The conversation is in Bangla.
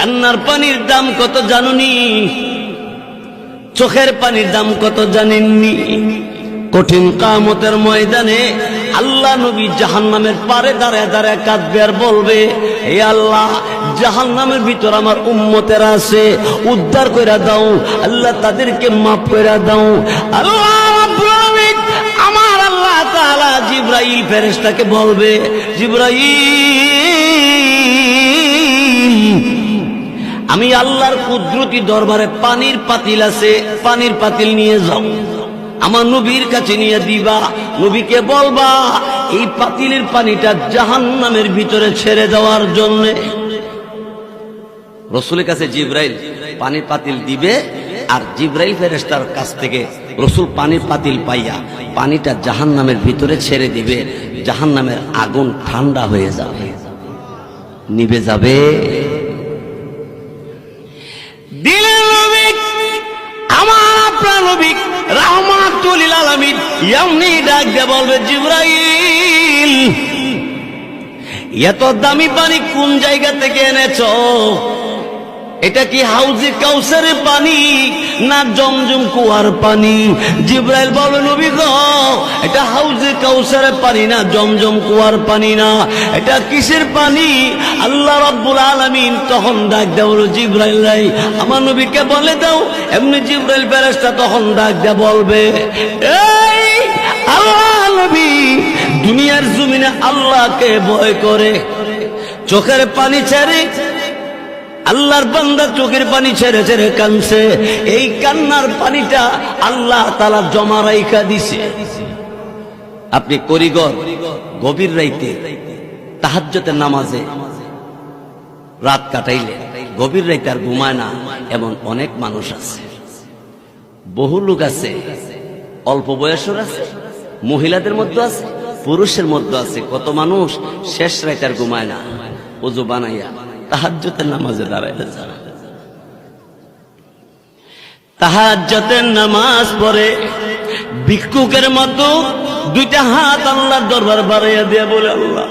কান্নার পানির দাম কত জানুনি? চোখের পানির দাম কত জানেননি? কঠিন কিয়ামতের ময়দানে আল্লাহ নবী জাহান্নামের পারে দাঁড়ায় দাঁড়ায় কাঁদবে আর বলবে, হে আল্লাহ, জাহান্নামের ভিতর আমার উম্মতেরা আছে, উদ্ধার কইরা দাও আল্লাহ, তাদেরকে মাফ কইরা দাও। আল্লাহ রাব্বুল আলামিন আমার আল্লাহ তাআলা জিবরাইল ফেরেশতাকে বলবে, জিবরাইল, আমি আল্লাহর কুদরতি দরবারে পানির পাতিল আছে, পানির পাতিল নিয়ে যাও, আমার নবীর কাছে নিয়ে দিবা। নবীকে বলবা এই পাতিলের পানিটা জাহান্নামের ভিতরে ছেড়ে দেওয়ার জন্য। রাসূলের কাছে জিবরাইল পানির পাতিল দিবে, আর জিবরাইল ফেরেশতার কাছ থেকে রাসূল পানির পাতিল পাইয়া পানিটা জাহান্নামের ভিতরে ছেড়ে দিবে। জাহান্নামের আগুন ঠান্ডা হয়ে যাবে, নিভে যাবে। দিলের নবী, আমার আপনার নবী রাহমাতুল লিল আলামিন এমনি ডাক দিয়ে বলবে, জিবরাইল, এত দামি পানি কোন জায়গা থেকে এনেছো? এটা কি হাউজে কাউসারের পানি না জমজম কুয়ার পানি? জিবরাইল বলে, নবী গো, এটা হাউজে কাউসারের পানি না, জমজম কুয়ার পানি না, এটা কিসের পানি? আল্লাহ রাব্বুল আলামিন তখন ডাক দেয়, জিবরাইল রে আমার নবীকে বলে দাও। এমনি জিবরাইল ফেরেশতা তখন ডাক দিয়ে বলবে, এই আল্লাহ নবী দুনিয়ার জমিনে আল্লাহকে ভয় করে চোখের পানি ছেড়ে, আল্লাহর বান্দা চোখের পানি ছেড়ে ছেড়ে কাঁদছে, এই কান্নার পানিটা আল্লাহ তাআলা জমা রাইখা দিছে। আপনি করিগর গভীর রাইতে তাহাজ্জুদের নামাজে রাত কাটাইলে গভীর রাইতে আর ঘুমায় না, এমন অনেক মানুষ আছে। বহু লোক আছে, অল্প বয়সের আছে, মহিলাদের মধ্যে আছে, পুরুষের মধ্যে আছে। কত মানুষ শেষ রাইতে আর ঘুমায় না, ওযু বানাইয়া তাহাজ্জুদের নামাজে দাঁড়াইলে যায়। তাহাজ্জুদের নামাজ পড়ে ভিক্ষুকের মতো দুইটা হাত আল্লাহর দরবার বাড়াইয়া দিয়ে বলে, আল্লাহ